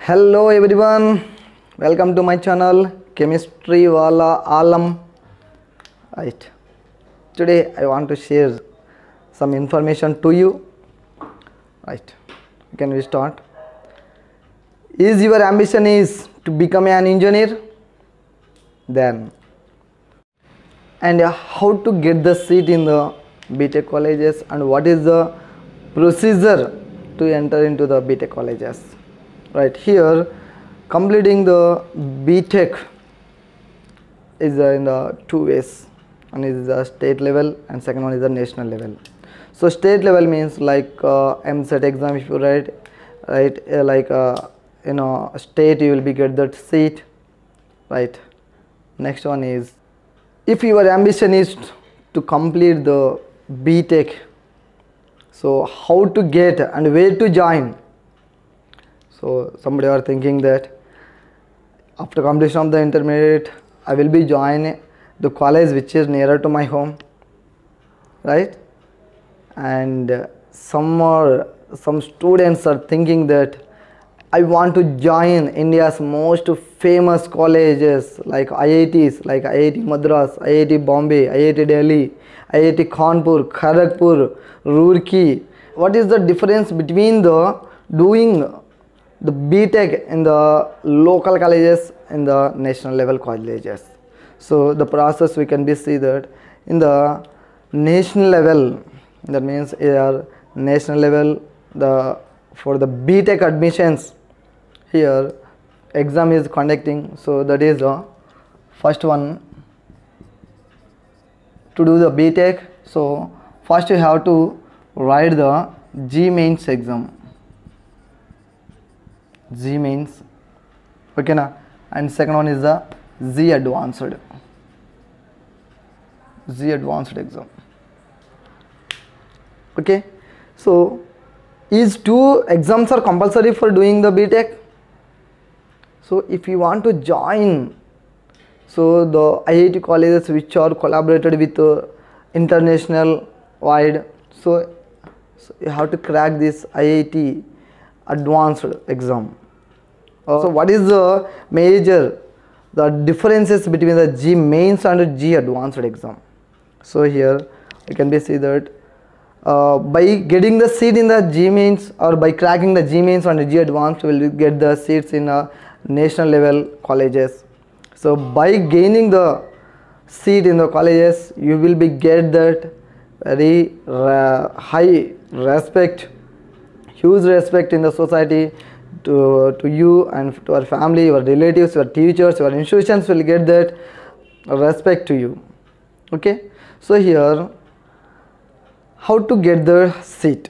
Hello everyone, welcome to my channel Chemistry Wala Alam. Right. Today I want to share some information to you. Right. Can we start? Is your ambition is to become an engineer? Then, and how to get the seat in the BTech colleges and what is the procedure to enter into the BTech colleges? Right here, completing the BTech is in the two ways. One is the state level and second one is the national level. So state level means like MCET exam if you write, right? State you will be get that seat, right? Next one is if your ambition is to complete the BTech, so how to get and where to join? So somebody are thinking that after completion of the intermediate, I will be joining the college which is nearer to my home, right? And some students are thinking that I want to join India's most famous colleges like IITs, like IIT Madras, IIT Bombay, IIT Delhi, IIT Kanpur, Kharagpur, Roorkee. What is the difference between the doing the BTech in the local colleges and the national level colleges? So the process we can be see that in the national level, that means national level, for the BTech admissions, here exam is conducting. So that is the first one to do the BTech. So first you have to write the G mains exam. G mains, okay na, and second one is the Z advanced exam. Okay, so is two exams are compulsory for doing the BTech. So if you want to join, so the IIT colleges which are collaborated with international wide, so you have to crack this IIT advanced exam. So what is the the differences between the G mains and G advanced exam? So here you can be see that by getting the seat in the G mains or by cracking the G mains and G advanced, will get the seats in national level colleges. So by gaining the seat in the colleges, you will be get that very high respect, huge respect in the society to you and to our family, your relatives, your teachers, your institutions will get that respect to you. Okay, so here how to get the seat?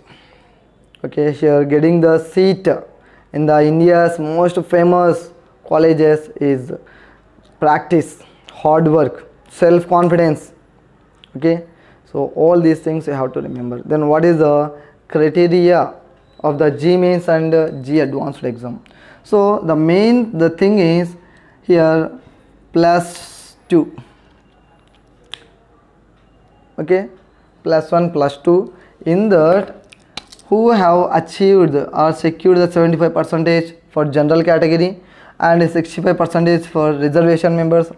Okay, here getting the seat in the India's most famous colleges is practice, hard work, self-confidence. Okay, so all these things you have to remember. Then what is the criteria of the G mains and G advanced exam? So the thing is here +2, okay, +1 +2, in that who have achieved or secured the 75% for general category and 65% for reservation members.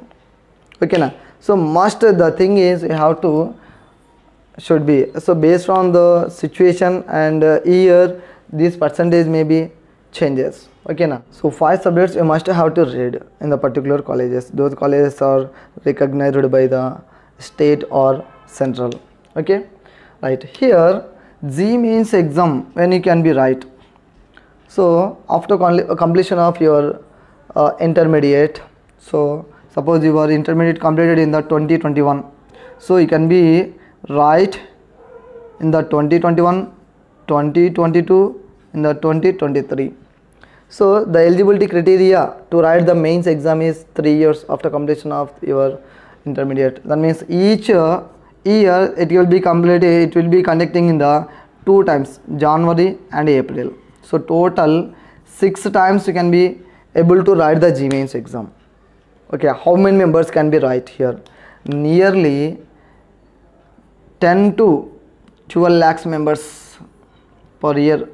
Okay na, so must the thing is you have to should be, so based on the situation and year, this percentage may be changes. Okay na, so 5 subjects you must have to read in the particular colleges. Those colleges are recognized by the state or central. Okay, right. Here G mains exam when you can be right. So after completion of your intermediate, so suppose you are intermediate completed in the 2021, so you can be right in the 2021, 2022, in the 2023. So the eligibility criteria to write the mains exam is 3 years after completion of your intermediate. That means each year it will be completed, it will be conducting in the 2 times, January and April. So total 6 times you can be able to write the G mains exam. Okay, how many members can be write here? Nearly 10 to 12 lakhs members per year.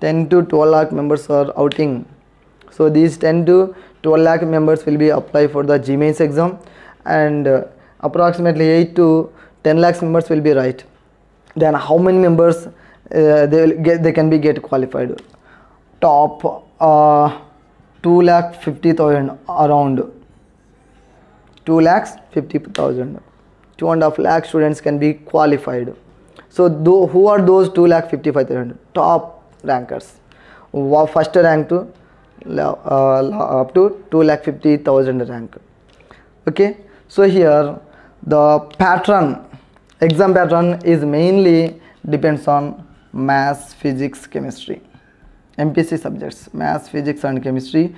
10 to 12 lakh members are outing. So these 10 to 12 lakh members will be apply for the GMains exam, and approximately 8 to 10 lakhs members will be write. Then how many members they can be get qualified? Top 2,50,000, around 2,50,000, 2.5 lakh students can be qualified. So who are those 2,55,000 top rankers? First rank to up to 2,50,000 rank. Okay, so here the pattern, exam pattern is mainly depends on maths, physics, chemistry, MPC subjects, maths, physics and chemistry,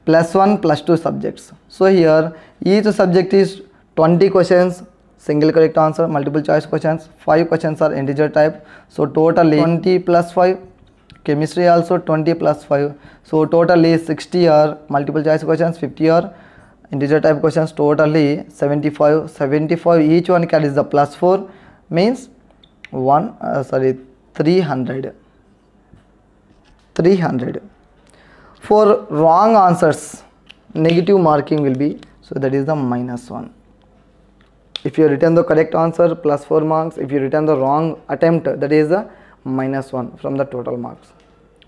+1, +2 subjects. So here each subject is 20 questions, single correct answer, multiple choice questions, 5 questions are integer type. So totally 20 plus 5, chemistry also 20 plus 5. So totally 60 are multiple choice questions, 50 are integer type questions, totally 75. 75 each one carries the +4, means 300. For wrong answers, negative marking will be, so that is the -1. If you return the correct answer, +4 marks. If you return the wrong attempt, that is the -1 from the total marks.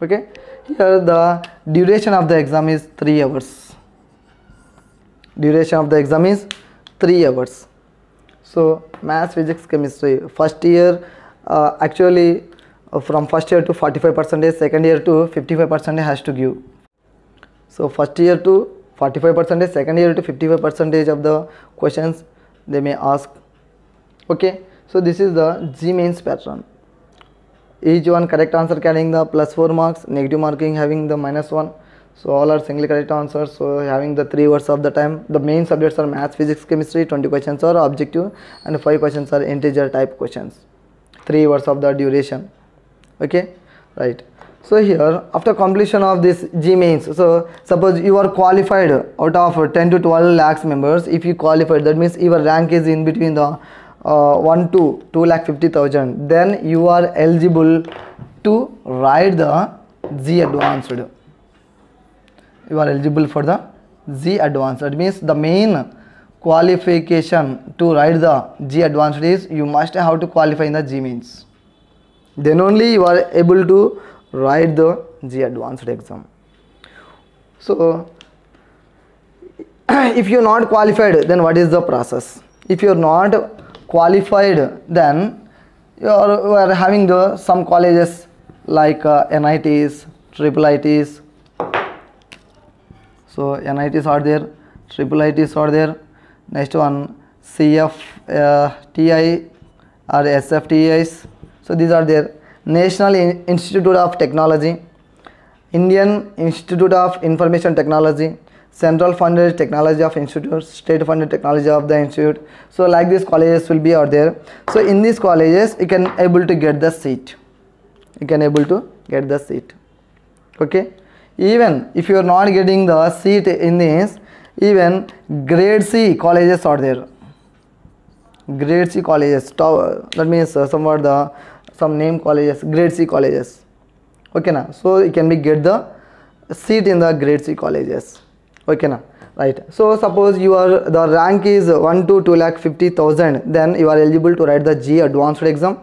Okay, here the duration of the exam is 3 hours. Duration of the exam is 3 hours. So maths, physics, chemistry, first year actually from first year to 45%, second year to 55% has to give. So first year to 45%, second year to 55% of the questions they may ask. Okay, so this is the GMains pattern. Each one correct answer carrying the +4 marks, negative marking having the -1. So all are single correct answers. So having the 3 hours of the time. The main subjects are maths, physics, chemistry. 20 questions are objective and 5 questions are integer type questions. 3 hours of the duration. Okay, right. So here after completion of this GMains, so suppose you are qualified out of 10 to 12 lakhs members. If you qualified, that means your rank is in between the 1 to 2,50,000, then you are eligible to write the G advanced. You are eligible for the G advanced. That means the main qualification to write the G advanced is you must have to qualify in the GMains. Then only you are able to write the G advanced exam. So if you are not qualified, then what is the process? If you are not qualified, then you are having the some colleges like NITs, IIITs. So NITs are there, IIITs are there. Next one CFTI or SFTIs. So these are there. National Institute of Technology, Indian Institute of Information Technology, Central Funded Technology of Institute, State Funded Technology of the Institute. So like these colleges will be out there. So in these colleges you can able to get the seat. Okay. Even if you are not getting the seat in this, even grade C colleges are there. Grade C colleges, that means somewhat some name colleges, grade C colleges. Okay na, so you can be get the seat in the grade C colleges. Okay na, right. So suppose the rank is 1 to 2,50,000, then you are eligible to write the G advanced exam.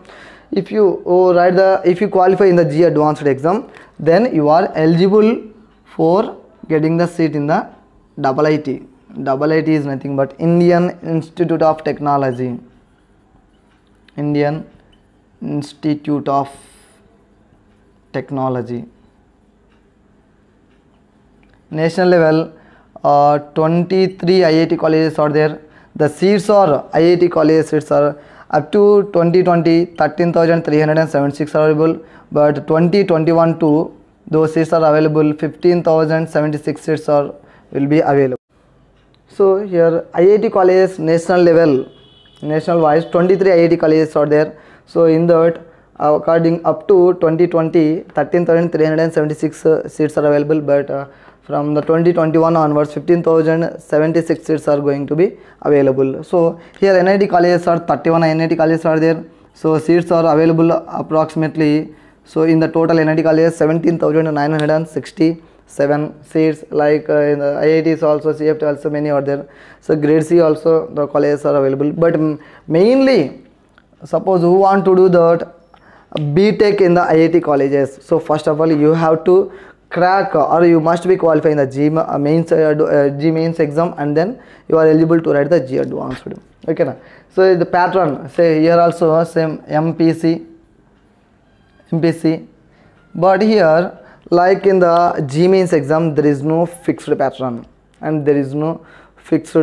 If you qualify in the G advanced exam, then you are eligible for getting the seat in the IIT. IIT is nothing but Indian Institute of Technology. Indian Institute of Technology. National level, 23 IIT colleges are there. The seats are IIT college seats are up to 2020 13,376 are available, but 2021 to those seats are available 15,076 seats will be available. So here IIT colleges national level, national wise 23 IIT colleges are there. So in that according up to 2020 13,376 seats are available, but from the 2021 onwards 15,076 seats are going to be available. So here NIT colleges are 31 NIT colleges are there. So seats are available approximately So in the total NIT colleges 17,967 seats, like in the IITs also, CFT also, many are there. So grade C also the colleges are available, but mainly suppose who want to do that BTech in the IIT colleges, so first of all you have to crack or you must be qualified in the G mains exam, and then you are eligible to write the G advanced. Okay na? So the pattern, say here also same MPC, but here like in the G mains exam there is no fixed pattern and there is no fixed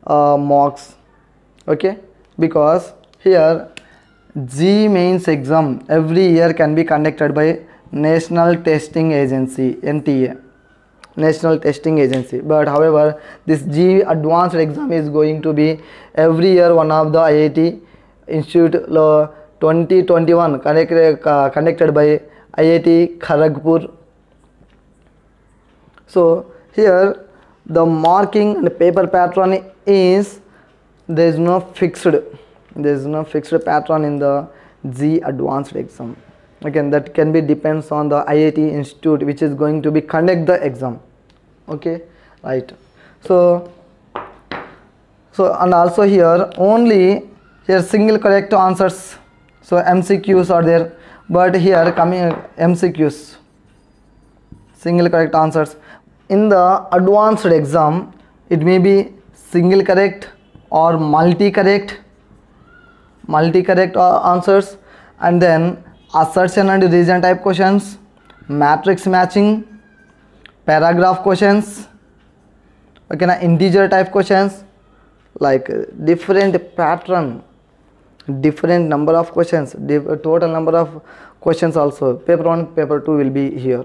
marks. Okay, because here G mains exam every year can be conducted by National Testing Agency, NTA, National Testing Agency. But however, this G advanced exam is going to be every year one of the IIT Institute 2021 conducted by IIT Kharagpur. So here the marking and paper pattern is there is no fixed pattern in the G advanced exam. Again, that can be depends on the IIT institute which is going to be conduct the exam. Okay, right. So and also here only here single correct answers. So MCQs are there, but here coming MCQs, single correct answers. In the advanced exam it may be single correct or multi correct answers, and then assertion and reason type questions, matrix matching, paragraph questions, okay na, integer type questions, like different pattern, different number of questions, total number of questions also. Paper 1, paper 2 will be here.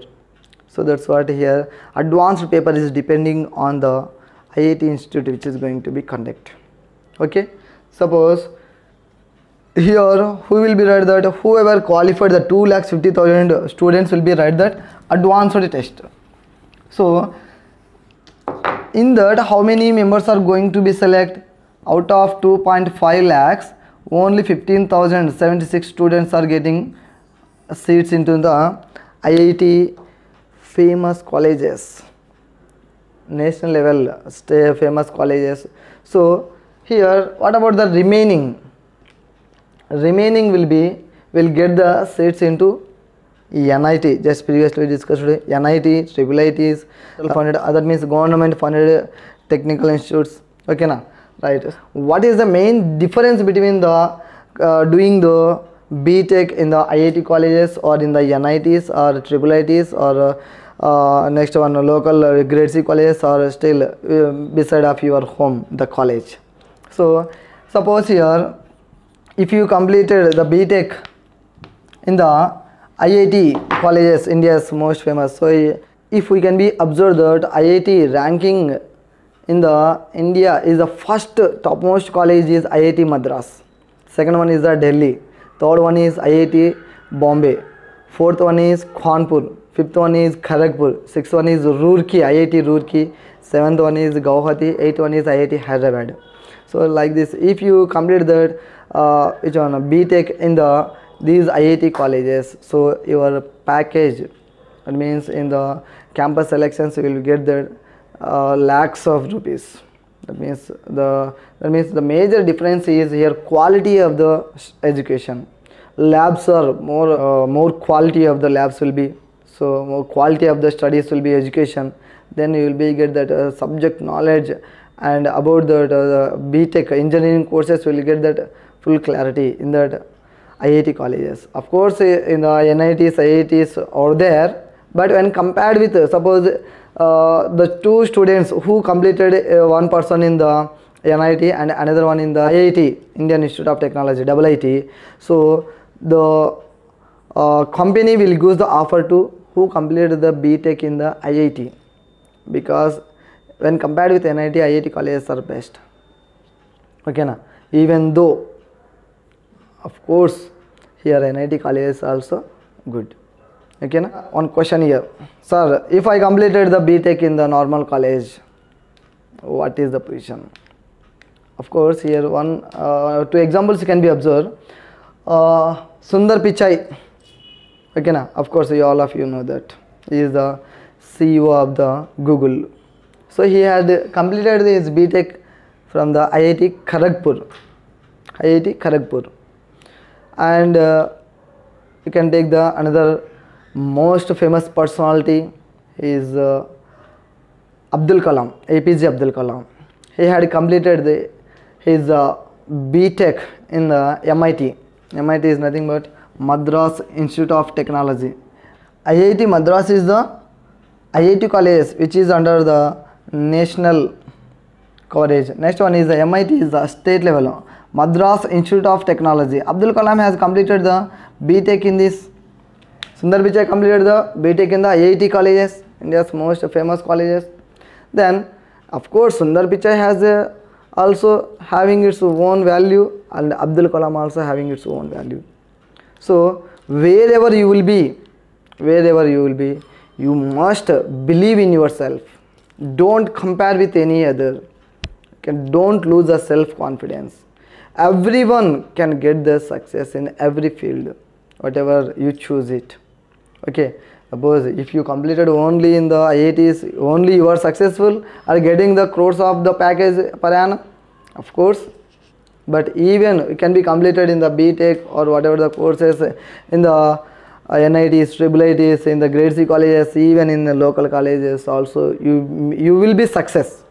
So that's what here advanced paper is depending on the IIT institute which is going to be conduct. Okay, suppose here who will be write that, whoever qualified the 2,50,000 students will be write that advanced test. So in that how many members are going to be select? Out of 2.5 lakhs only 15,076 students are getting seats into the IIT famous colleges, national level famous colleges. So here what about the remaining will get the seats into NIT, just previously discussed NIT, triple ITs, funded, other means government funded technical institutes. Okay na, right. What is the main difference between the doing the BTech in the IIT colleges or in the NITs or triple ITs or next one local grade C colleges or still beside of your home the college? So suppose here if you completed the BTech in the IIT colleges, India's most famous, so if we can be observed that IIT ranking in the India is the first topmost college is IIT Madras, second one is the Delhi, third one is IIT Bombay, fourth one is Kanpur, fifth one is Kharagpur, sixth one is Roorkee, IIT Roorkee, seventh one is Guwahati, eighth one is IIT Hyderabad. So like this, if you complete that which one BTech in the these IIT colleges, so your package, that means in the campus selections you will get the lakhs of rupees. That means the major difference is here quality of the education. Labs are more quality of the labs will be, so more quality of the studies will be education. Then you will be get that subject knowledge, and about the BTech engineering courses will get that full clarity in that IIT colleges. Of course in the NITs, IITs are there, but when compared with suppose the two students who completed one person in the NIT and another one in the IIT, Indian Institute of Technology, IIT, so the company will give the offer to who completed the BTech in the IIT, because when compared with NIT, IIT colleges are best. Okay na, even though of course here NIT colleges also good. Okay na. One question here, sir, if I completed the BTech in the normal college, what is the position? Of course here two examples can be observed. Sundar Pichai, Okay, now of course you, all of you know that he is the CEO of the Google. So he had completed his BTech from the IIT Kharagpur, and you can take the another most famous personality is Abdul Kalam, APJ Abdul Kalam. He had completed his BTech in the MIT. MIT is nothing but Madras Institute of Technology. IIT Madras is the IIT college which is under the national coverage. Next one is the MIT is the state level, Madras Institute of Technology. Abdul Kalam has completed the BTech in this. Sundar Pichai completed the BTech in the IIT colleges, India's most famous colleges. Then of course Sundar Pichai has also having its own value, and Abdul Kalam also having its own value. So wherever you will be, you must believe in yourself. Don't compare with any other. Don't lose the self-confidence. Everyone can get the success in every field, whatever you choose it. Okay, suppose if you completed only in the IITs, only you are successful, are getting the crores of the package per annum, of course. But even it can be completed in the BTech or whatever the courses in the NITs, IIITs, in the grade C colleges, even in the local colleges also, you will be success.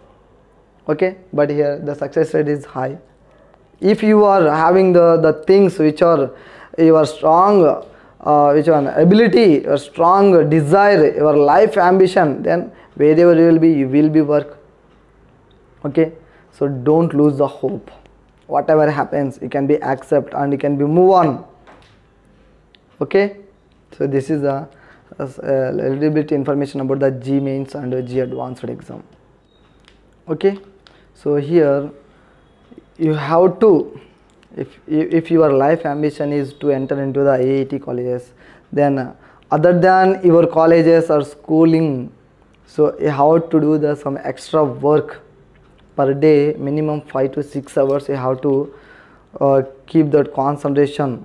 Okay, but here the success rate is high. If you are having the things which are your strong which one ability, your strong desire, your life ambition, then wherever you will be work. Okay, so don't lose the hope. Whatever happens, it can be accept and it can be move on. Okay, so this is a little bit information about the G mains and G advanced exam. Okay, so here you have to, if your life ambition is to enter into the IIT colleges, then other than your colleges or schooling, so you have to do some extra work per day, minimum 5 to 6 hours. You have to keep that concentration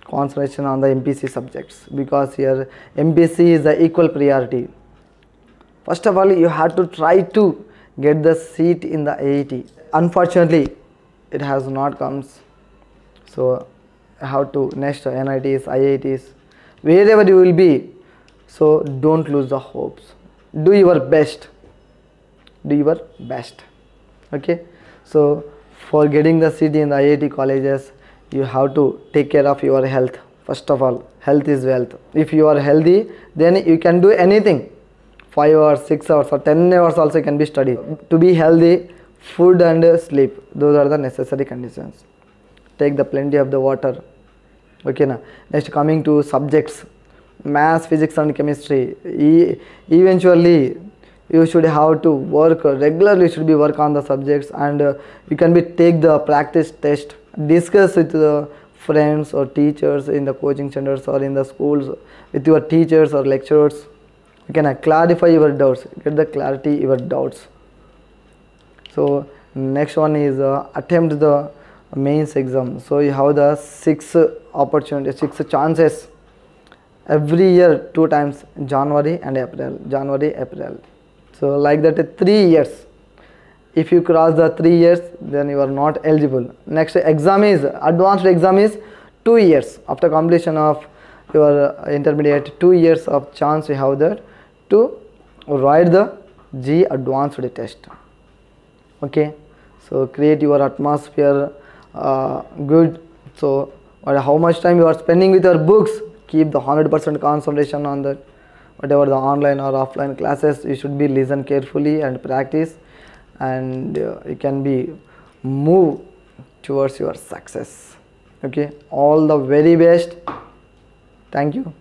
on the MPC subjects, because here MPC is the equal priority. First of all, you have to try to get the seat in the IIT. Unfortunately, it has not come. So how to next NITs, IITs, wherever you will be. So don't lose the hopes. Do your best. Okay. So for getting the seat in the IIT colleges, you have to take care of your health. First of all, health is wealth. If you are healthy, then you can do anything. 5 hours, 6 hours or 10 hours also can be studied. To be healthy, food and sleep, those are the necessary conditions. Take the plenty of the water. Okay, now next coming to subjects, maths, physics and chemistry. Eventually you should have to work regularly, should be work on the subjects, and you can be take the practice test, discuss with the friends or teachers in the coaching centers or in the schools with your teachers or lecturers. You can clarify your doubts, get the clarity your doubts. So next one is attempt the mains exam. So you have the 6 opportunities, 6 chances every year, 2 times, January and April. So like that 3 years. If you cross the 3 years, then you are not eligible. Next exam is advanced exam is 2 years. After completion of your intermediate, 2 years of chance you have that to write the G advanced test. Okay, so create your atmosphere good. So how much time you are spending with your books, keep the 100% concentration on that. Whatever the online or offline classes, you should be listen carefully and practice, and you can be move towards your success. Okay, all the very best. Thank you.